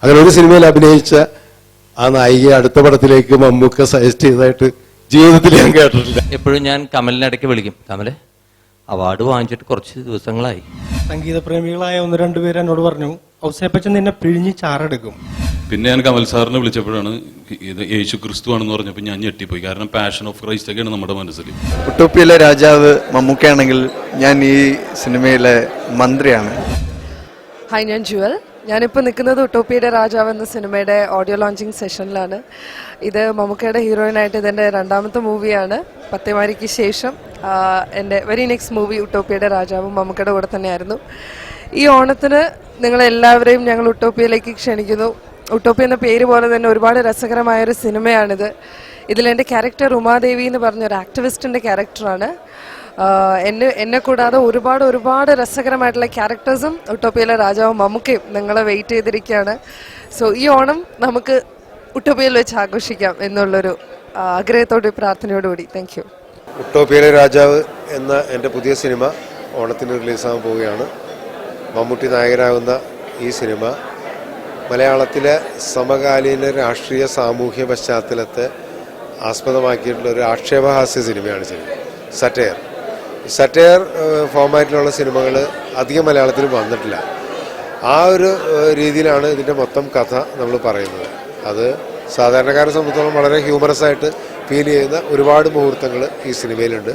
അങ്ങനെ ഒരു സിനിമയിൽ അഭിനയിച്ച ആ നായികയെ അടുത്ത പടത്തിലേക്ക് മമ്മൂക്ക സജസ്റ്റ് ചെയ്തതായിട്ട് ജീവിതത്തിൽ ഞാൻ കേട്ടിട്ടില്ല. എപ്പോഴും ഞാൻ കമലിനിടയ്ക്ക് വിളിക്കും, കമലെ അവാർഡ് വാങ്ങിച്ചിട്ട് കുറച്ച് ദിവസങ്ങളായി. സംഗീതപ്രേമികളായ ഒന്ന് രണ്ടുപേര് എന്നോട് പറഞ്ഞു, ഔസേപ്പച്ചൻ നിന്നെ പിഴിഞ്ഞ് ചാറെടുക്കും. പിന്നെ ഞാൻ കമൽ സാറിനെ വിളിച്ചപ്പോഴാണ് ഇത് യേശു ക്രിസ്തു ആണെന്ന് പറഞ്ഞപ്പോൾ ഞാൻ ഞെട്ടിപ്പോയി. കാരണം പാഷൻ ഓഫ് ക്രൈസ്റ്റ് ഒക്കെയാണ് നമ്മുടെ മനസ്സിൽ. ഉട്ടോപ്പിയിലെ രാജാവ് മമ്മൂക്കയാണെങ്കിൽ ഞാൻ ഈ സിനിമയിലെ മന്ത്രിയാണ്. ഹായ്, ഞാൻ ജുവൽ. ഞാനിപ്പോൾ നിൽക്കുന്നത് ഉട്ടോപ്പിയുടെ രാജാവ് എന്ന സിനിമയുടെ ഓഡിയോ ലോഞ്ചിങ് സെഷനിലാണ്. ഇത് മമ്മൂക്കയുടെ ഹീറോയിനായിട്ട് ഇതെൻ്റെ രണ്ടാമത്തെ മൂവിയാണ്. പത്തേമാരിക്ക് ശേഷം എൻ്റെ വെരി നെക്സ്റ്റ് മൂവി ഉട്ടോപ്പിയുടെ രാജാവും മമ്മൂക്കയുടെ കൂടെ തന്നെയായിരുന്നു. ഈ ഓണത്തിന് നിങ്ങളെല്ലാവരെയും ഞങ്ങൾ ഉട്ടോപ്പിയയിലേക്ക് ക്ഷണിക്കുന്നു. ഉട്ടോപ്പി എന്ന പേര് പോലെ തന്നെ ഒരുപാട് രസകരമായൊരു സിനിമയാണിത്. ഇതിലെൻ്റെ ക്യാരക്ടർ ഉമാദേവി എന്ന് പറഞ്ഞൊരു ആക്ടിവിസ്റ്റിൻ്റെ ക്യാരക്ടറാണ്. എന്നെ കൂടാതെ ഒരുപാട് രസകരമായിട്ടുള്ള ക്യാരക്ടേഴ്സും ഉട്ടോപ്പിയിലെ രാജാവും മമ്മൂക്കയും നിങ്ങളെ വെയിറ്റ് ചെയ്തിരിക്കുകയാണ്. സോ ഈ ഓണം നമുക്ക് ഉട്ടോപ്പിയയിൽ വെച്ച് ആഘോഷിക്കാം എന്നുള്ളൊരു ആഗ്രഹത്തോടെ പ്രാർത്ഥനയോടുകൂടി താങ്ക് യു. ഉട്ടോപ്പിയിലെ രാജാവ് എന്ന എൻ്റെ പുതിയ സിനിമ ഓണത്തിന് റിലീസാകാൻ പോവുകയാണ്. മമ്മൂട്ടി നായകനാകുന്ന ഈ സിനിമ മലയാളത്തിലെ സമകാലീന രാഷ്ട്രീയ സാമൂഹ്യ പശ്ചാത്തലത്തെ ആസ്പദമാക്കിയിട്ടുള്ള ഒരു ആക്ഷേപഹാസ്യ സിനിമയാണ് സറ്റയർ ഫോമാറ്റിലുള്ള സിനിമകൾ അധികം മലയാളത്തിൽ വന്നിട്ടില്ല. ആ ഒരു രീതിയിലാണ് ഇതിൻ്റെ മൊത്തം കഥ നമ്മൾ പറയുന്നത്. അത് സാധാരണക്കാരെ സംബന്ധിച്ചിടത്തോളം വളരെ ഹ്യൂമറസ് ആയിട്ട് ഫീൽ ചെയ്യുന്ന ഒരുപാട് മുഹൂർത്തങ്ങൾ ഈ സിനിമയിലുണ്ട്.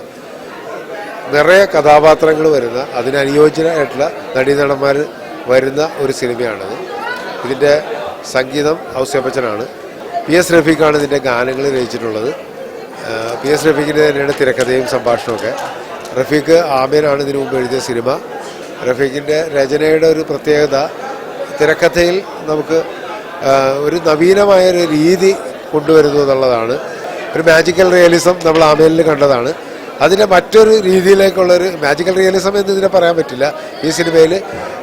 നിറയെ കഥാപാത്രങ്ങൾ വരുന്ന, അതിനനുയോജ്യമായിട്ടുള്ള നടീനടന്മാർ വരുന്ന ഒരു സിനിമയാണത്. ഇതിൻ്റെ സംഗീതം ഔസേപ്പച്ചനാണ്. PS റഫീഖാണ് ഇതിൻ്റെ ഗാനങ്ങൾ രചിച്ചിട്ടുള്ളത്. PS റഫീഖിൻ്റെ തന്നെയാണ് തിരക്കഥയും സംഭാഷണമൊക്കെ. റഫീഖ് ആമേനാണ് ഇതിനു മുമ്പ് എഴുതിയ സിനിമ. റഫീഖിൻ്റെ രചനയുടെ ഒരു പ്രത്യേകത, തിരക്കഥയിൽ നമുക്ക് ഒരു നവീനമായൊരു രീതി കൊണ്ടുവരുന്നു എന്നുള്ളതാണ്. ഒരു മാജിക്കൽ റിയലിസം നമ്മൾ ആമേനിൽ കണ്ടതാണ്. അതിൻ്റെ മറ്റൊരു രീതിയിലേക്കുള്ളൊരു മാജിക്കൽ റിയലിസം എന്ന് ഇതിനെ പറയാൻ പറ്റില്ല. ഈ സിനിമയിൽ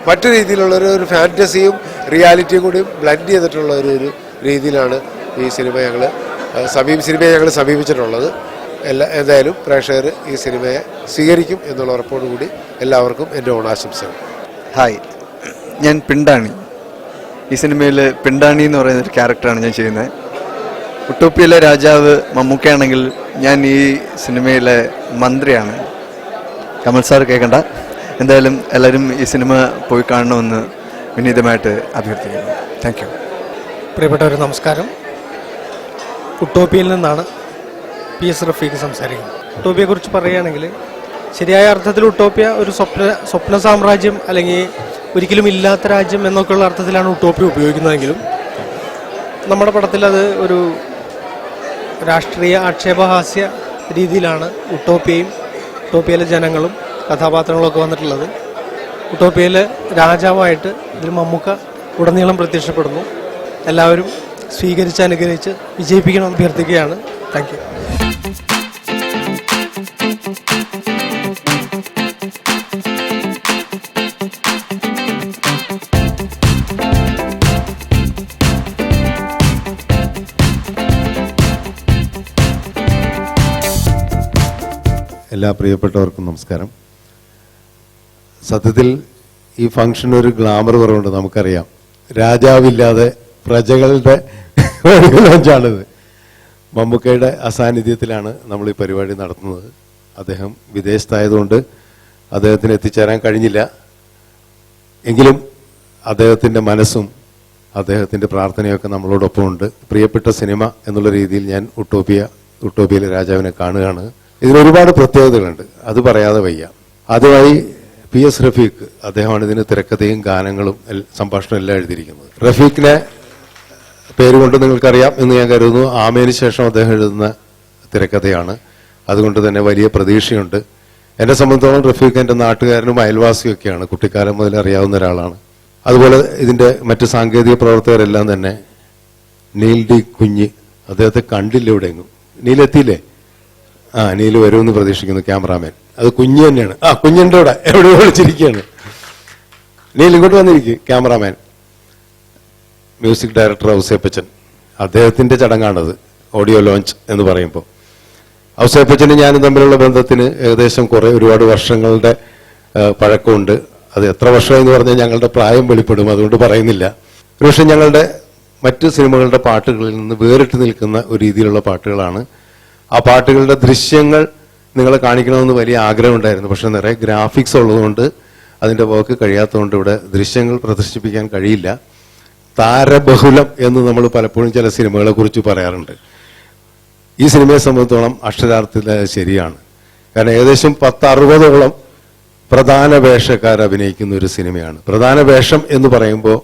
മറ്റു രീതിയിലുള്ളൊരു ഫാൻറ്റസിയും റിയാലിറ്റിയും കൂടി ബ്ലെൻഡ് ചെയ്തിട്ടുള്ള ഒരു രീതിയിലാണ് ഈ സിനിമയെ ഞങ്ങൾ സമീപിച്ചിട്ടുള്ളത്. എന്തായാലും പ്രേക്ഷകർ ഈ സിനിമയെ സ്വീകരിക്കും എന്നുള്ള ഉറപ്പോടുകൂടി എല്ലാവർക്കും എൻ്റെ ഓണാശംസകൾ. ഹായ്, ഞാൻ പിണ്ടാണി. ഈ സിനിമയിൽ പിണ്ടാണി എന്ന് പറയുന്നൊരു ക്യാരക്ടറാണ് ഞാൻ ചെയ്യുന്നത്. ഉട്ടോപ്പിയിലെ രാജാവ് മമ്മൂക്കയാണെങ്കിൽ ഞാൻ ഈ സിനിമയിലെ മന്ത്രിയാണ്. കമൽ സാർ കേൾക്കണ്ട. എന്തായാലും എല്ലാവരും ഈ സിനിമ പോയി കാണണമെന്ന് വിനീതമായിട്ട് അഭ്യർത്ഥിക്കുന്നു. Thank you. പ്രിയപ്പെട്ടവർ, നമസ്കാരം. ഉട്ടോപ്പിയിൽ നിന്നാണ് PS റഫീഖ് സംസാരിക്കുന്നത്. ഉട്ടോപ്പിയെക്കുറിച്ച് പറയുകയാണെങ്കിൽ ശരിയായ അർത്ഥത്തിൽ ഉട്ടോപ്യ ഒരു സ്വപ്ന സാമ്രാജ്യം അല്ലെങ്കിൽ ഒരിക്കലും ഇല്ലാത്ത രാജ്യം എന്നൊക്കെയുള്ള അർത്ഥത്തിലാണ് ഉട്ടോപ്യ ഉപയോഗിക്കുന്നതെങ്കിലും നമ്മുടെ പടത്തിൽ അത് ഒരു രാഷ്ട്രീയ ആക്ഷേപഹാസ്യ രീതിയിലാണ് ഉട്ടോപ്യയിലെ ജനങ്ങളും കഥാപാത്രങ്ങളും ഒക്കെ വന്നിട്ടുള്ളത്. ഉട്ടോപ്യയിലെ രാജാവായിട്ട് ഇതിൽ മമ്മൂക്ക ഉടനീളം പ്രത്യക്ഷപ്പെടുന്നു. എല്ലാവരും സ്വീകരിച്ച് അനുഗ്രഹിച്ച് വിജയിപ്പിക്കണമെന്ന് അഭ്യർത്ഥിക്കുകയാണ്. Thank you. എല്ലാ പ്രിയപ്പെട്ടവർക്കും നമസ്കാരം. സത്യത്തിൽ ഈ ഫംഗ്ഷൻ ഒരു ഗ്ലാമർ കുറവുണ്ട്, നമുക്കറിയാം. രാജാവില്ലാതെ പ്രജകളുടെ ലോഞ്ചാണിത്. മമ്മൂക്കയുടെ അസാന്നിധ്യത്തിലാണ് നമ്മൾ ഈ പരിപാടി നടത്തുന്നത്. അദ്ദേഹം വിദേശത്തായതുകൊണ്ട് അദ്ദേഹത്തിന് എത്തിച്ചേരാൻ കഴിഞ്ഞില്ല. എങ്കിലും അദ്ദേഹത്തിൻ്റെ മനസ്സും അദ്ദേഹത്തിൻ്റെ പ്രാർത്ഥനയൊക്കെ നമ്മളോടൊപ്പമുണ്ട്. പ്രിയപ്പെട്ട സിനിമ എന്നുള്ള രീതിയിൽ ഞാൻ ഉട്ടോപ്പിയിലെ രാജാവിനെ കാണുകയാണ്. ഇതിനൊരുപാട് പ്രത്യേകതകളുണ്ട്, അത് പറയാതെ വയ്യ. ആദ്യമായി PS റഫീഖ്, അദ്ദേഹമാണ് ഇതിന് തിരക്കഥയും ഗാനങ്ങളും സംഭാഷണവും എല്ലാം എഴുതിയിരിക്കുന്നത്. റഫീഖിനെ പേരുകൊണ്ട് നിങ്ങൾക്കറിയാം എന്ന് ഞാൻ കരുതുന്നു. ആമേന് ശേഷം അദ്ദേഹം എഴുതുന്ന തിരക്കഥയാണ്. അതുകൊണ്ട് തന്നെ വലിയ പ്രതീക്ഷയുണ്ട്. എന്നെ സംബന്ധിച്ചോളം റഫീഖ് എൻ്റെ നാട്ടുകാരനും അയൽവാസിയൊക്കെയാണ്. കുട്ടിക്കാലം മുതൽ അറിയാവുന്ന ഒരാളാണ്. അതുപോലെ ഇതിൻ്റെ മറ്റ് സാങ്കേതിക പ്രവർത്തകരെല്ലാം തന്നെ. നീൽ ഡി കുഞ്ഞ്, അദ്ദേഹത്തെ കണ്ടില്ല എവിടെയെങ്കിലും. നീലെത്തിയില്ലേ? നീല് വരുമെന്ന് പ്രതീക്ഷിക്കുന്നു. ക്യാമറാമാൻ അത് കുഞ്ഞ് തന്നെയാണ്. കുഞ്ഞിൻ്റെ കൂടെ എവിടെ വിളിച്ചിരിക്കുകയാണ്. നീൽ ഇങ്ങോട്ട് വന്നിരിക്കും. ക്യാമറാമാൻ, മ്യൂസിക് ഡയറക്ടർ ഔസേപ്പച്ചൻ, അദ്ദേഹത്തിൻ്റെ ചടങ്ങാണത്, ഓഡിയോ ലോഞ്ച് എന്ന് പറയുമ്പോൾ. ഔസേപ്പച്ചനും ഞാനും തമ്മിലുള്ള ബന്ധത്തിന് ഏകദേശം ഒരുപാട് വർഷങ്ങളുടെ പഴക്കമുണ്ട്. അത് എത്ര വർഷം എന്ന് പറഞ്ഞാൽ ഞങ്ങളുടെ പ്രായം വെളിപ്പെടും, അതുകൊണ്ട് പറയുന്നില്ല. ഒരുപക്ഷെ ഞങ്ങളുടെ മറ്റ് സിനിമകളുടെ പാട്ടുകളിൽ നിന്ന് വേറിട്ട് നിൽക്കുന്ന ഒരു രീതിയിലുള്ള പാട്ടുകളാണ്. ആ പാട്ടുകളുടെ ദൃശ്യങ്ങൾ നിങ്ങളെ കാണിക്കണമെന്ന് വലിയ ആഗ്രഹമുണ്ടായിരുന്നു. പക്ഷെ നിറയെ ഗ്രാഫിക്സ് ഉള്ളതുകൊണ്ട് അതിൻ്റെ വർക്ക് കഴിയാത്തതുകൊണ്ട് ഇവിടെ ദൃശ്യങ്ങൾ പ്രദർശിപ്പിക്കാൻ കഴിയില്ല. താരബഹുലം എന്ന് നമ്മൾ പലപ്പോഴും ചില സിനിമകളെ കുറിച്ച് പറയാറുണ്ട്. ഈ സിനിമയെ സംബന്ധിച്ചോളം അക്ഷരാർത്ഥത്തിൽ ശരിയാണ്. കാരണം ഏകദേശം 10-60ഓളം പ്രധാന വേഷക്കാർ അഭിനയിക്കുന്ന ഒരു സിനിമയാണ്. പ്രധാന വേഷം എന്ന് പറയുമ്പോൾ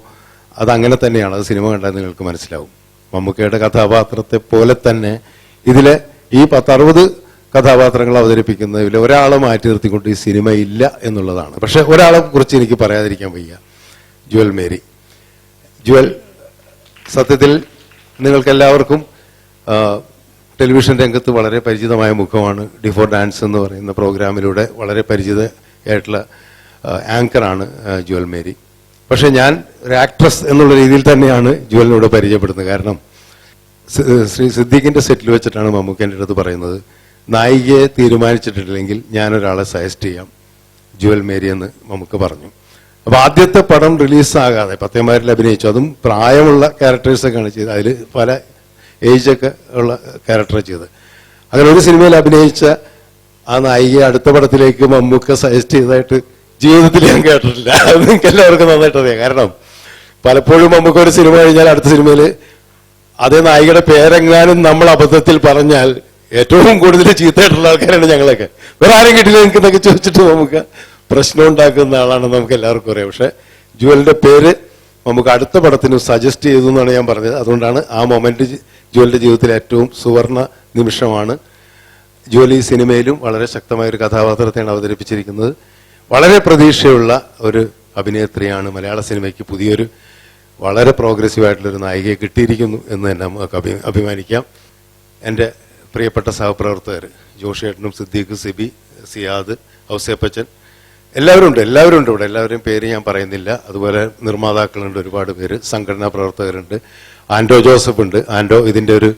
അതങ്ങനെ തന്നെയാണ്. അത് സിനിമ കണ്ടാൽ നിങ്ങൾക്ക് മനസ്സിലാവും. മമ്മൂക്കയുടെ കഥാപാത്രത്തെ പോലെ തന്നെ ഇതിലെ ഈ 10-60 കഥാപാത്രങ്ങൾ അവതരിപ്പിക്കുന്നതിൽ ഒരാളെ മാറ്റി നിർത്തിക്കൊണ്ട് ഈ സിനിമ ഇല്ല എന്നുള്ളതാണ്. പക്ഷെ ഒരാളെ കുറിച്ച് എനിക്ക് പറയാതിരിക്കാൻ വയ്യ, ജുവൽ മേരി. ജുവൽ സത്യത്തിൽ നിങ്ങൾക്കെല്ലാവർക്കും ടെലിവിഷൻ രംഗത്ത് വളരെ പരിചിതമായ മുഖമാണ്. ഡിഫോർ ഡാൻസ് എന്ന് പറയുന്ന പ്രോഗ്രാമിലൂടെ വളരെ പരിചിതയായിട്ടുള്ള ആങ്കറാണ് ജുവൽ മേരി. പക്ഷെ ഞാൻ ഒരു ആക്ട്രസ് എന്നുള്ള രീതിയിൽ തന്നെയാണ് ജുവലിനോട് പരിചയപ്പെടുന്നത്. കാരണം ശ്രീ സിദ്ദീഖിന്റെ സെറ്റിൽ വെച്ചിട്ടാണ് മമ്മൂക്ക എൻ്റെ അടുത്ത് പറയുന്നത്, നായികയെ തീരുമാനിച്ചിട്ടില്ലെങ്കിൽ ഞാനൊരാളെ സജസ്റ്റ് ചെയ്യാം, ജുവൽ മേരി എന്ന് മമ്മൂക്ക പറഞ്ഞു. അപ്പൊ ആദ്യത്തെ പടം റിലീസാകാതെ പത്തേമാരിൽ അഭിനയിച്ചു. അതും പ്രായമുള്ള ക്യാരക്ടേഴ്സൊക്കെയാണ് ചെയ്തത്. അതിൽ പല ഏജൊക്കെ ഉള്ള ക്യാരക്ടറാണ് ചെയ്തത്. അങ്ങനെ ഒരു സിനിമയിൽ അഭിനയിച്ച ആ നായികയെ അടുത്ത പടത്തിലേക്ക് മമ്മൂക്ക സജസ്റ്റ് ചെയ്തതായിട്ട് ജീവിതത്തിൽ ഞാൻ കേട്ടിട്ടില്ല. അത് നിങ്ങൾക്ക് എല്ലാവർക്കും നന്നായിട്ട് അറിയാം. കാരണം പലപ്പോഴും മമ്മൂക്ക ഒരു സിനിമ കഴിഞ്ഞാൽ അടുത്ത സിനിമയിൽ അതേ നായികയുടെ പേരെങ്ങാനും നമ്മൾ അബദ്ധത്തിൽ പറഞ്ഞാൽ ഏറ്റവും കൂടുതൽ ചീത്തയായിട്ടുള്ള ആൾക്കാരാണ് ഞങ്ങളൊക്കെ. വേറെ ആരും കിട്ടില്ല നിങ്ങൾക്ക് എന്നൊക്കെ ചോദിച്ചിട്ട് നമുക്ക് പ്രശ്നം ഉണ്ടാക്കുന്ന ആളാണ് നമുക്ക് എല്ലാവർക്കും അറിയാം. പക്ഷെ ജുവലിന്റെ പേര് നമുക്ക് അടുത്ത പടത്തിന് സജസ്റ്റ് ചെയ്തു എന്നാണ് ഞാൻ പറഞ്ഞത്. അതുകൊണ്ടാണ് ആ മൊമെന്റ് ജുവലിന്റെ ജീവിതത്തിലെ ഏറ്റവും സുവർണ നിമിഷമാണ്. ജുവൽ ഈ സിനിമയിലും വളരെ ശക്തമായ ഒരു കഥാപാത്രത്തെയാണ് അവതരിപ്പിച്ചിരിക്കുന്നത്. വളരെ പ്രതീക്ഷയുള്ള ഒരു അഭിനേത്രിയാണ്. മലയാള സിനിമയ്ക്ക് പുതിയൊരു വളരെ പ്രോഗ്രസീവ് ആയിട്ടുള്ളൊരു നായികയെ കിട്ടിയിരിക്കുന്നു എന്ന് തന്നെ നമുക്ക് അഭിമാനിക്കാം. എൻ്റെ പ്രിയപ്പെട്ട സഹപ്രവർത്തകർ ജോഷേട്ടനും സിദ്ദീഖ്, സിബി, സിയാദ്, ഔസേപ്പച്ചൻ എല്ലാവരും ഉണ്ട് ഇവിടെ. എല്ലാവരുടെയും പേര് ഞാൻ പറയുന്നില്ല. അതുപോലെ നിർമ്മാതാക്കളുണ്ട് ഒരുപാട് പേര്, സംഘടനാ പ്രവർത്തകരുണ്ട്, ആൻഡോ ജോസഫ് ഉണ്ട്. ആൻഡോ ഇതിൻ്റെ ഒരു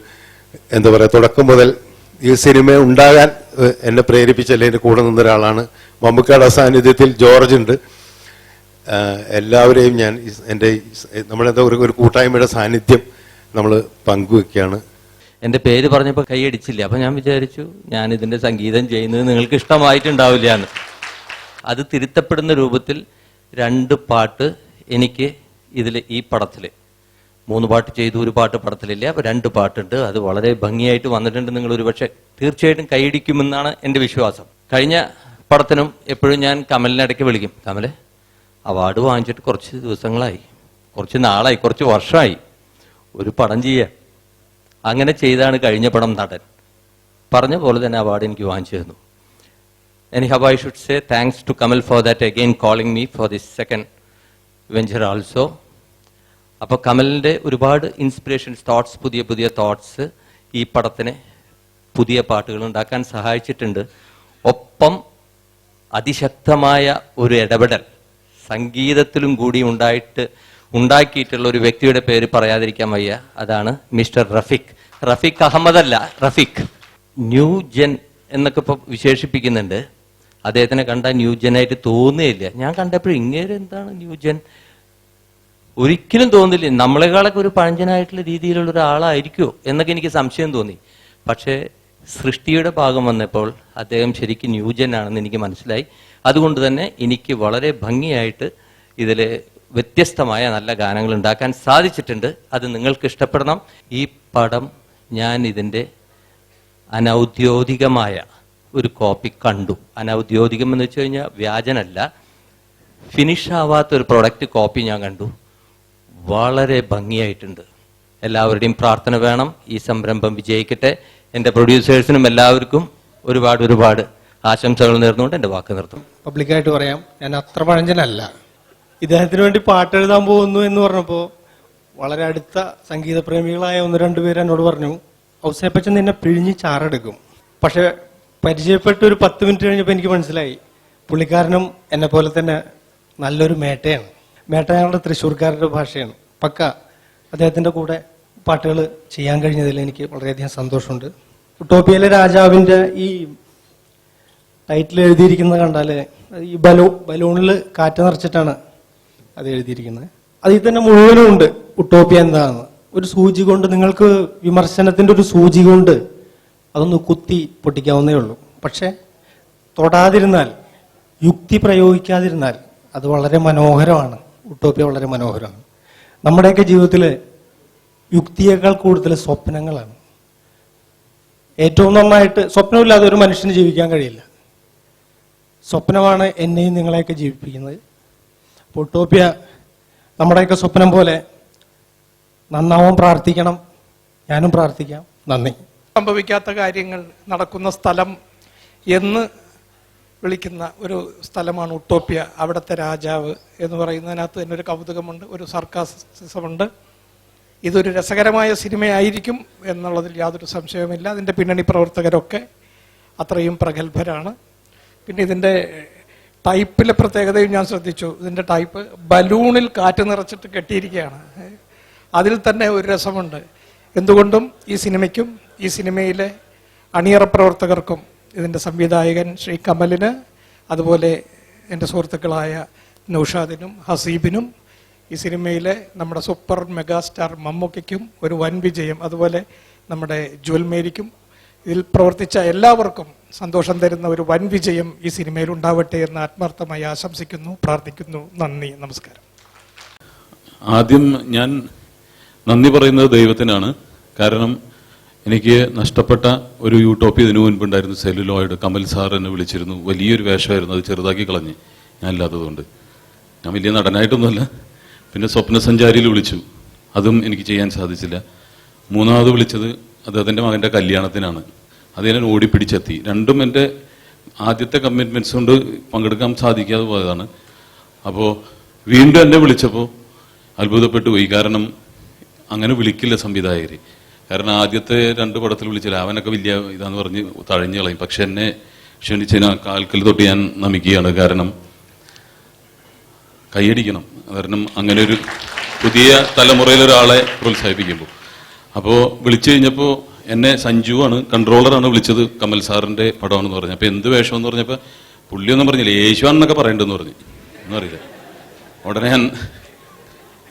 എന്താ പറയുക തുടക്കം മുതൽ ഈ സിനിമ ഉണ്ടാകാൻ എന്നെ പ്രേരിപ്പിച്ചല്ലേ എൻ്റെ കൂടെ നിന്ന ഒരാളാണ്. മമ്മൂക്കയുടെ സാന്നിധ്യത്തിൽ ജോർജ് ഉണ്ട്. എല്ലാവരെയും ഞാൻ എൻ്റെ നമ്മളെന്താ ഒരു കൂട്ടായ്മയുടെ സാന്നിധ്യം നമ്മൾ പങ്കുവെക്കുകയാണ്. എൻ്റെ പേര് പറഞ്ഞപ്പോൾ കൈയടിച്ചില്ല. അപ്പം ഞാൻ വിചാരിച്ചു ഞാൻ ഇതിൻ്റെ സംഗീതം ചെയ്യുന്നത് നിങ്ങൾക്ക് ഇഷ്ടമായിട്ടുണ്ടാവില്ല എന്ന്. അത് തിരുത്തപ്പെടുന്ന രൂപത്തിൽ 2 പാട്ട് എനിക്ക് ഇതിൽ ഈ പടത്തിൽ 3 പാട്ട് ചെയ്തു, ഒരു പാട്ട് പടത്തിലില്ല. അപ്പോൾ 2 പാട്ടുണ്ട്. അത് വളരെ ഭംഗിയായിട്ട് വന്നിട്ടുണ്ട്. നിങ്ങൾ ഒരുപക്ഷെ തീർച്ചയായിട്ടും കൈയടിക്കുമെന്നാണ് എൻ്റെ വിശ്വാസം. കഴിഞ്ഞ പടത്തിനും എപ്പോഴും ഞാൻ കമലിനിടയ്ക്ക് വിളിക്കും, കമലെ അവാർഡ് വാങ്ങിച്ചിട്ട് കുറച്ച് ദിവസങ്ങളായി, കുറച്ച് നാളായി, കുറച്ച് വർഷമായി, ഒരു പടം ചെയ്യുക. അങ്ങനെ ചെയ്താണ് കഴിഞ്ഞ പടം നടൻ. പറഞ്ഞ പോലെ തന്നെ അവാർഡ് എനിക്ക് വാങ്ങിച്ചു തന്നു. Anyhow, I should say thanks to Kamal for that again calling me for this second venture also. അപ്പോൾ കമലിൻ്റെ ഒരുപാട് ഇൻസ്പിറേഷൻസ്, തോട്ട്സ്, പുതിയ പുതിയ തോട്ട്സ് ഈ പടത്തിന് പുതിയ പാട്ടുകൾ ഉണ്ടാക്കാൻ സഹായിച്ചിട്ടുണ്ട്. ഒപ്പം അതിശക്തമായ ഒരു ഇടപെടൽ സംഗീതത്തിലും കൂടി ഉണ്ടാക്കിയിട്ടുള്ള ഒരു വ്യക്തിയുടെ പേര് പറയാതിരിക്കാൻ വയ്യ. അതാണ് മിസ്റ്റർ റഫീഖ്. റഫീഖ് അഹമ്മദ് അല്ല, റഫീഖ്. ന്യൂ ജെൻ എന്നൊക്കെ ഇപ്പോൾ വിശേഷിപ്പിക്കുന്നുണ്ട്. അദ്ദേഹത്തിനെ കണ്ടാൽ ന്യൂജനായിട്ട് തോന്നുകയില്ല. ഞാൻ കണ്ടപ്പോൾ ഇങ്ങനെ എന്താണ് ന്യൂജൻ, ഒരിക്കലും തോന്നില്ല. നമ്മളെക്കാളൊക്കെ ഒരു പഴഞ്ചനായിട്ടുള്ള രീതിയിലുള്ള ഒരാളായിരിക്കുമോ എന്നൊക്കെ എനിക്ക് സംശയം തോന്നി. പക്ഷേ സൃഷ്ടിയുടെ ഭാഗം വന്നപ്പോൾ അദ്ദേഹം ശരിക്കും ന്യൂജൻ ആണെന്ന് എനിക്ക് മനസ്സിലായി. അതുകൊണ്ട് തന്നെ എനിക്ക് വളരെ ഭംഗിയായിട്ട് ഇതിൽ വ്യത്യസ്തമായ നല്ല ഗാനങ്ങൾ ഉണ്ടാക്കാൻ സാധിച്ചിട്ടുണ്ട്. അത് നിങ്ങൾക്ക് ഇഷ്ടപ്പെടണം. ഈ പടം ഞാൻ ഇതിൻ്റെ അനൗദ്യോഗികമായ ഒരു കോപ്പി കണ്ടു. അനൗദ്യോഗികം എന്ന് വെച്ച് കഴിഞ്ഞാൽ വ്യാജനല്ല, ഫിനിഷ് ആവാത്തൊരു പ്രൊഡക്റ്റ് കോപ്പി ഞാൻ കണ്ടു. വളരെ ഭംഗിയായിട്ടുണ്ട്. എല്ലാവരുടെയും പ്രാർത്ഥന വേണം. ഈ സംരംഭം വിജയിക്കട്ടെ. എൻ്റെ പ്രൊഡ്യൂസേഴ്സിനും എല്ലാവർക്കും ഒരുപാട് ആശംസകൾ നേർന്നുകൊണ്ട് എൻ്റെ വാക്ക് നിർത്തും. പബ്ലിക്കായിട്ട് പറയാം, ഞാൻ അത്ര പഴഞ്ചനല്ല. ഇദ്ദേഹത്തിന് വേണ്ടി പാട്ട് എഴുതാൻ പോകുന്നു എന്ന് പറഞ്ഞപ്പോൾ വളരെ അടുത്ത സംഗീതപ്രേമികളായ 1-2 പേര് എന്നോട് പറഞ്ഞു, ഔസേപ്പച്ചൻ നിന്നെ പിഴിഞ്ഞ് ചാറെടുക്കും. പക്ഷെ പരിചയപ്പെട്ട് ഒരു 10 മിനിറ്റ് കഴിഞ്ഞപ്പോൾ എനിക്ക് മനസ്സിലായി പുള്ളിക്കാരനും എന്നെ പോലെ തന്നെ നല്ലൊരു മേട്ടയാണ്. മേട്ട ഞങ്ങളുടെ തൃശ്ശൂർക്കാരുടെ ഭാഷയാണ്. പക്ക അദ്ദേഹത്തിൻ്റെ കൂടെ പാട്ടുകൾ ചെയ്യാൻ കഴിഞ്ഞതിൽ എനിക്ക് വളരെയധികം സന്തോഷമുണ്ട്. ഉട്ടോപ്പിയയിലെ രാജാവിൻ്റെ ഈ ടൈറ്റിൽ എഴുതിയിരിക്കുന്നത് കണ്ടാൽ ഈ ബലൂണിൽ കാറ്റ് നിറച്ചിട്ടാണ് അത് എഴുതിയിരിക്കുന്നത്. അതിൽ തന്നെ മുഴുവനും ഉണ്ട് ഉട്ടോപ്യ എന്താണെന്ന്. ഒരു സൂചി കൊണ്ട് നിങ്ങൾക്ക് വിമർശനത്തിന്റെ ഒരു സൂചി കൊണ്ട് അതൊന്ന് കുത്തി പൊട്ടിക്കാവുന്നേ ഉള്ളൂ. പക്ഷെ തൊടാതിരുന്നാൽ, യുക്തി പ്രയോഗിക്കാതിരുന്നാൽ അത് വളരെ മനോഹരമാണ്. ഉട്ടോപ്യ വളരെ മനോഹരമാണ്. നമ്മുടെയൊക്കെ ജീവിതത്തിൽ യുക്തിയേക്കാൾ കൂടുതൽ സ്വപ്നങ്ങളാണ്. ഏറ്റവും നന്നായിട്ട് സ്വപ്നമില്ലാതെ ഒരു മനുഷ്യന് ജീവിക്കാൻ കഴിയില്ല. സ്വപ്നമാണ് എന്നെയും നിങ്ങളെയൊക്കെ ജീവിപ്പിക്കുന്നത്. അപ്പോൾ ഉട്ടോപ്യ നമ്മുടെയൊക്കെ സ്വപ്നം പോലെ നന്നാവാൻ പ്രാർത്ഥിക്കണം. ഞാനും പ്രാർത്ഥിക്കാം. നന്ദി. സംഭവിക്കാത്ത കാര്യങ്ങൾ നടക്കുന്ന സ്ഥലം എന്ന് വിളിക്കുന്ന ഒരു സ്ഥലമാണ് ഉട്ടോപ്യ. അവിടുത്തെ രാജാവ് എന്ന് പറയുന്നതിനകത്ത് തന്നെ ഒരു കൗതുകമുണ്ട്, ഒരു സർക്കാസിസമുണ്ട്. ഇതൊരു രസകരമായ സിനിമയായിരിക്കും എന്നുള്ളതിൽ യാതൊരു സംശയവുമില്ല. അതിൻ്റെ പിന്നണി പ്രവർത്തകരൊക്കെ അത്രയും പ്രഗത്ഭരാണ്. പിന്നെ ഇതിൻ്റെ ടൈപ്പിലെ പ്രത്യേകതയും ഞാൻ ശ്രദ്ധിച്ചു. ഇതിൻ്റെ ടൈപ്പ് ബലൂണിൽ കാറ്റ് നിറച്ചിട്ട് കെട്ടിയിരിക്കുകയാണ്. അതിൽ തന്നെ ഒരു രസമുണ്ട്. എന്തുകൊണ്ടും ഈ സിനിമയ്ക്കും ഈ സിനിമയിലെ അണിയറ പ്രവർത്തകർക്കും ഇതിൻ്റെ സംവിധായകൻ ശ്രീ കമലിന്, അതുപോലെ എൻ്റെ സുഹൃത്തുക്കളായ നൗഷാദിനും ഹസീബിനും, ഈ സിനിമയിലെ നമ്മുടെ സൂപ്പർ മെഗാസ്റ്റാർ മമ്മൂക്കയ്ക്കും ഒരു വൻ വിജയം, അതുപോലെ നമ്മുടെ ജ്വൽമേരിക്കും, ഇതിൽ പ്രവർത്തിച്ച എല്ലാവർക്കും സന്തോഷം തരുന്ന ഒരു വൻ വിജയം ഈ സിനിമയിൽ ഉണ്ടാവട്ടെ എന്ന് ആത്മാർത്ഥമായി ആശംസിക്കുന്നു, പ്രാർത്ഥിക്കുന്നു. നന്ദി, നമസ്കാരം. ആദ്യം ഞാൻ നന്ദി പറയുന്നത് ദൈവത്തിനാണ്. കാരണം എനിക്ക് നഷ്ടപ്പെട്ട ഒരു യൂട്ടോപ്യ ഇതിനു മുൻപുണ്ടായിരുന്നു. സെല്ലുലോയിഡ് കമൽ സാർ എന്നെ വിളിച്ചിരുന്നു. വലിയൊരു വേഷമായിരുന്നു, അത് ചെറുതാക്കി കളഞ്ഞ് ഞാൻ ഇല്ലാത്തതുകൊണ്ട്. ഞാൻ വലിയ നടനായിട്ടൊന്നുമല്ല. പിന്നെ സ്വപ്നസഞ്ചാരിയിൽ വിളിച്ചു, അതും എനിക്ക് ചെയ്യാൻ സാധിച്ചില്ല. മൂന്നാമത് വിളിച്ചത് അദ്ദേഹത്തിൻ്റെ മകൻ്റെ കല്യാണത്തിനാണ്. അത് ഞാൻ ഓടിപ്പിടിച്ചെത്തി. രണ്ടും എൻ്റെ ആദ്യത്തെ കമ്മിറ്റ്മെൻറ്റ്സ് കൊണ്ട് പങ്കെടുക്കാൻ സാധിക്കാതെ പോയതാണ്. അപ്പോൾ വീണ്ടും എന്നെ വിളിച്ചപ്പോൾ അത്ഭുതപ്പെട്ടു പോയി. കാരണം അങ്ങനെ വിളിക്കില്ല സംവിധായകർ. കാരണം ആദ്യത്തെ 2 പടത്തിൽ വിളിച്ചില്ല, അവനൊക്കെ വലിയ ഇതാന്ന് പറഞ്ഞ് തഴഞ്ഞു കളയും. പക്ഷെ എന്നെ ക്ഷണിച്ചതിന് കാൽക്കൽ തൊട്ട് ഞാൻ നമിക്കുകയാണ്. കാരണം കൈയടിക്കണം. കാരണം അങ്ങനെ ഒരു പുതിയ തലമുറയിലൊരാളെ പ്രോത്സാഹിപ്പിക്കുമ്പോൾ. അപ്പോൾ വിളിച്ചു കഴിഞ്ഞപ്പോൾ എന്നെ സഞ്ജുവാണ്, കൺട്രോളറാണ് വിളിച്ചത്. കമൽ സാറിൻ്റെ പടമാണെന്ന് പറഞ്ഞു. അപ്പോൾ എന്ത് വേഷം എന്ന് പറഞ്ഞപ്പോൾ പുള്ളിയൊന്നും പറഞ്ഞില്ല, യേശുവാണെന്നൊക്കെ പറയണ്ടെന്ന് പറഞ്ഞു. ഒന്നും അറിയില്ല. ഉടനെ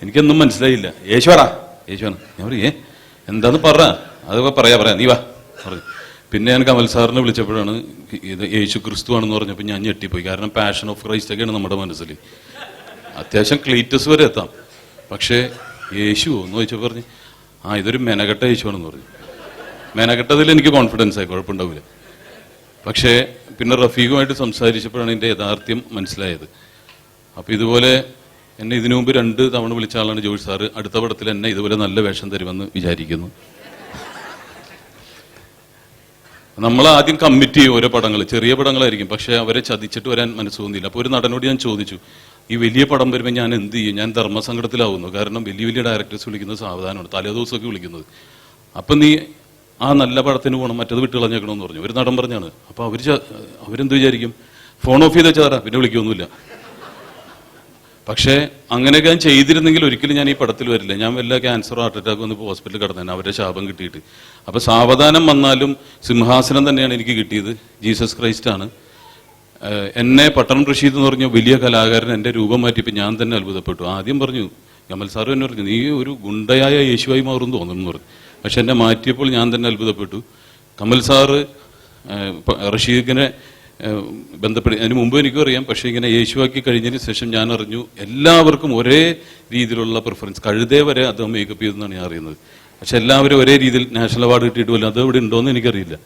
എനിക്കൊന്നും മനസ്സിലായില്ല. യേശുവാടാ, യേശുവാണ്. ഞാൻ പറയേ എന്താന്ന് പറ, അതൊക്കെ പറയാ നീ വാ പറഞ്ഞു. പിന്നെ ഞാൻ കമൽ സാറിനെ വിളിച്ചപ്പോഴാണ് ഇത് യേശു ക്രിസ്തു ആണെന്ന് പറഞ്ഞപ്പോൾ ഞാൻ ഞെട്ടിപ്പോയി. കാരണം പാഷൻ ഓഫ് ക്രൈസ്റ്റ് ഒക്കെയാണ് നമ്മുടെ മനസ്സിൽ. അത്യാവശ്യം ക്ലീറ്റസ് വരെ എത്താം. പക്ഷേ യേശുവോ എന്ന് ചോദിച്ചപ്പോൾ പറഞ്ഞ് ഇതൊരു മെനകെട്ട യേശുവാണെന്ന് പറഞ്ഞു. മെനകെട്ടതിൽ എനിക്ക് കോൺഫിഡൻസ് ആയി, കുഴപ്പമുണ്ടാവില്ല. പക്ഷേ പിന്നെ റഫീഖുമായിട്ട് സംസാരിച്ചപ്പോഴാണ് ഇതിൻ്റെ യാഥാർത്ഥ്യം മനസ്സിലായത്. അപ്പോൾ ഇതുപോലെ എന്നെ ഇതിനു മുമ്പ് 2 തവണ വിളിച്ച ആളാണ് ജോർജ് സാറ്. അടുത്ത പടത്തിൽ എന്നെ ഇതുപോലെ നല്ല വേഷം തരുമെന്ന് വിചാരിക്കുന്നു. നമ്മൾ ആദ്യം കമ്മിറ്റ് ചെയ്യും ഓരോ പടങ്ങൾ, ചെറിയ പടങ്ങളായിരിക്കും. പക്ഷെ അവരെ ചതിച്ചിട്ട് വരാൻ മനസ്സ് തോന്നിയില്ല. അപ്പോൾ ഒരു നടനോട് ഞാൻ ചോദിച്ചു, ഈ വലിയ പടം വരുമ്പോൾ ഞാൻ എന്ത് ചെയ്യും? ഞാൻ ധർമ്മസങ്കടത്തിലാവുന്നു. കാരണം വലിയ ഡയറക്ടേഴ്സ് വിളിക്കുന്നത് സാവധാനമാണ്, തലേദിവസമൊക്കെ വിളിക്കുന്നത്. അപ്പം നീ ആ നല്ല പടത്തിന് പോകണം, മറ്റത് വിട്ട് കളഞ്ഞേക്കണമെന്ന് പറഞ്ഞു. ഒരു നടൻ പറഞ്ഞാണ്. അപ്പോൾ അവരെന്ത് വിചാരിക്കും? ഫോൺ ഓഫ് ചെയ്ത് വെച്ചാറാ, പിന്നെ വിളിക്കൊന്നുമില്ല. പക്ഷേ അങ്ങനെയൊക്കെ ഞാൻ ചെയ്തിരുന്നെങ്കിൽ ഒരിക്കലും ഞാൻ ഈ പടത്തിൽ വരില്ല. ഞാൻ വല്ല ക്യാൻസറോ ഹാർട്ട് അറ്റാക്കോ വന്ന് ഹോസ്പിറ്റലിൽ കിടന്നേനെ, അവരുടെ ശാപം കിട്ടിയിട്ട്. അപ്പോൾ സാവധാനം വന്നാലും സിംഹാസനം തന്നെയാണ് എനിക്ക് കിട്ടിയത്. ജീസസ് ക്രൈസ്റ്റ് ആണ്. എന്നെ പട്ടണം റഷീദ് എന്ന് പറഞ്ഞ വലിയ കലാകാരൻ എൻ്റെ രൂപം മാറ്റിയപ്പോൾ ഞാൻ തന്നെ അത്ഭുതപ്പെട്ടു. ആദ്യം പറഞ്ഞു, കമൽ സാറ് എന്നെ പറഞ്ഞു, നീ ഒരു ഗുണ്ടയായ യേശുവായി മാറും തോന്നുന്നു പറഞ്ഞു. പക്ഷെ എന്നെ മാറ്റിയപ്പോൾ ഞാൻ തന്നെ അത്ഭുതപ്പെട്ടു. കമൽ സാറ് റഷീദിനെ ബന്ധപ്പെട്ട് അതിന് മുമ്പ് എനിക്കും അറിയാം. പക്ഷേ ഇങ്ങനെ യേശുവാക്കി കഴിഞ്ഞതിന് ശേഷം ഞാൻ അറിഞ്ഞു എല്ലാവർക്കും ഒരേ രീതിയിലുള്ള പ്രിഫറൻസ്. കഴുതേ വരെ അദ്ദേഹം മേക്കപ്പ് ചെയ്തെന്നാണ് ഞാൻ അറിയുന്നത്. പക്ഷെ എല്ലാവരും ഒരേ രീതിയിൽ നാഷണൽ അവാർഡ് കിട്ടിയിട്ടുമല്ലോ, അത് ഇവിടെ ഉണ്ടോയെന്ന് എനിക്കറിയില്ല.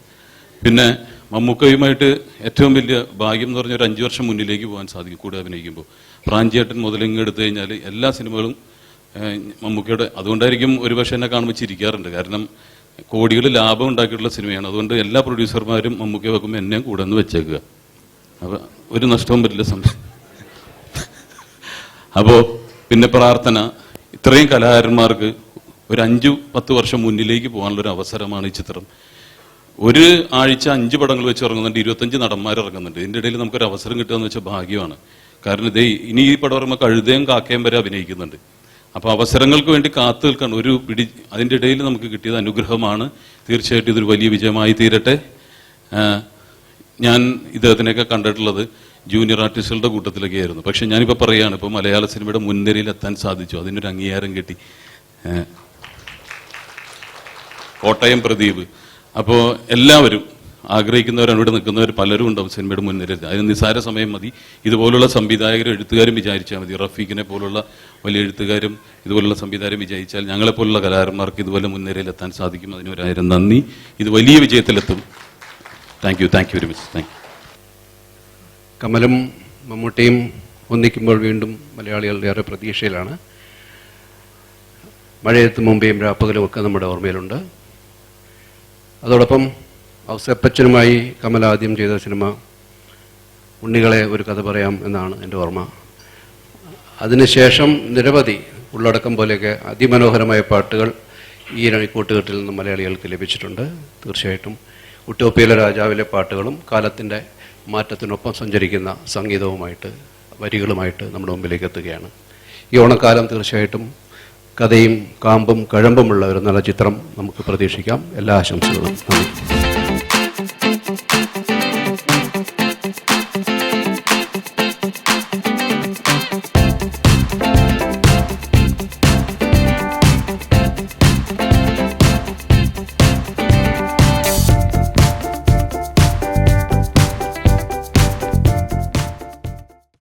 പിന്നെ മമ്മൂക്കയുമായിട്ട് ഏറ്റവും വലിയ ഭാഗ്യം എന്ന് പറഞ്ഞാൽ ഒരു 5 വർഷം മുന്നിലേക്ക് പോകാൻ സാധിക്കും കൂടെ അഭിനയിക്കുമ്പോൾ. പ്രാഞ്ചേട്ടൻ മുതലിങ്ങ് എടുത്തു കഴിഞ്ഞാൽ എല്ലാ സിനിമകളും മമ്മൂക്കയുടെ. അതുകൊണ്ടായിരിക്കും ഒരുപക്ഷെ എന്നെ കാണുമ്പോൾ ചിരിക്കാറുണ്ട്. കാരണം കോടികൾ ലാഭം ഉണ്ടാക്കിയിട്ടുള്ള സിനിമയാണ്. അതുകൊണ്ട് എല്ലാ പ്രൊഡ്യൂസർമാരും മമ്മൂക്കയെ വെക്കുമ്പോൾ എന്നെ കൂടെ ഒന്ന് വെച്ചേക്കുക. അപ്പോൾ ഒരു നഷ്ടവും പറ്റില്ല സംഭവം. അപ്പോൾ പിന്നെ പ്രാർത്ഥന. ഇത്രയും കലാകാരന്മാർക്ക് ഒരു 5-10 വർഷം മുന്നിലേക്ക് പോകാനുള്ളൊരു അവസരമാണ് ഈ ചിത്രം. ഒരു ആഴ്ച 5 പടങ്ങൾ വെച്ച് ഇറങ്ങുന്നുണ്ട്, 25 നടന്മാർ ഇറങ്ങുന്നുണ്ട്. ഇതിൻ്റെ ഇടയിൽ നമുക്കൊരു അവസരം കിട്ടുക എന്ന് വെച്ചാൽ ഭാഗ്യമാണ്. കാരണം ഇനി ഈ പടം പറയുമ്പോൾ കഴുതയും കാക്കയും വരെ അഭിനയിക്കുന്നുണ്ട്. അപ്പോൾ അവസരങ്ങൾക്ക് വേണ്ടി കാത്തു നിൽക്കണം. അതിൻ്റെ ഇടയിൽ നമുക്ക് കിട്ടിയത് അനുഗ്രഹമാണ്. തീർച്ചയായിട്ടും ഇതൊരു വലിയ വിജയമായി തീരട്ടെ. ഞാൻ ഇദ്ദേഹത്തിനെയൊക്കെ കണ്ടിട്ടുള്ളത് ജൂനിയർ ആർട്ടിസ്റ്റുകളുടെ കൂട്ടത്തിലൊക്കെ ആയിരുന്നു. പക്ഷെ ഞാനിപ്പോൾ പറയുകയാണ്, ഇപ്പോൾ മലയാള സിനിമയുടെ മുൻനിരയിൽ എത്താൻ സാധിച്ചു, അതിനൊരു അംഗീകാരം കിട്ടി. കോട്ടയം പ്രദീപ്. അപ്പോൾ എല്ലാവരും ആഗ്രഹിക്കുന്നവരാണ്, ഇവിടെ നിൽക്കുന്നവർ പലരും ഉണ്ടാവും സിനിമയുടെ മുൻനിരയിൽ. അതിന് നിസ്സാര സമയം മതി. ഇതുപോലുള്ള സംവിധായകരും എഴുത്തുകാരും വിചാരിച്ചാൽ മതി. റഫീഖിനെ പോലുള്ള വലിയ എഴുത്തുകാരും ഇതുപോലുള്ള സംവിധായകരും വിജയിച്ചാൽ ഞങ്ങളെപ്പോലുള്ള കലാകാരന്മാർക്ക് ഇതുപോലെ മുൻനിരയിൽ എത്താൻ സാധിക്കും. അതിന് 1000 നന്ദി. ഇത് വലിയ വിജയത്തിലെത്തും. Thank you very much. Thank you. കമലും മമ്മൂട്ടിയും ഒന്നിക്കുമ്പോൾ വീണ്ടും മലയാളികൾ ഏറെ പ്രതീക്ഷയിലാണ്. മഴയത്ത് മുമ്പേയും രാപ്പകലും ഒക്കെ നമ്മുടെ ഓർമ്മയിലുണ്ട്. അതോടൊപ്പം ഔസേപ്പച്ചനുമായി കമൽ ആദ്യം ചെയ്ത സിനിമ ഉണ്ണികളെ ഒരു കഥ പറയാം എന്നാണ് എൻ്റെ ഓർമ്മ. അതിനുശേഷം നിരവധി ഉള്ളടക്കം പോലെയൊക്കെ അതിമനോഹരമായ പാട്ടുകൾ ഈ കൂട്ടുകെട്ടിൽ നിന്ന് മലയാളികൾക്ക് ലഭിച്ചിട്ടുണ്ട്. തീർച്ചയായിട്ടും ഉട്ടോപ്പിയിലെ രാജാവിലെ പാട്ടുകളും കാലത്തിൻ്റെ മാറ്റത്തിനൊപ്പം സഞ്ചരിക്കുന്ന സംഗീതവുമായിട്ട് വരികളുമായിട്ട് നമ്മുടെ മുമ്പിലേക്ക് എത്തുകയാണ്. ഈ ഓണക്കാലം തീർച്ചയായിട്ടും കഥയും കാമ്പും കഴമ്പുമുള്ള ഒരു നല്ല ചിത്രം നമുക്ക് പ്രതീക്ഷിക്കാം. എല്ലാ ആശംസകളും. നന്ദി.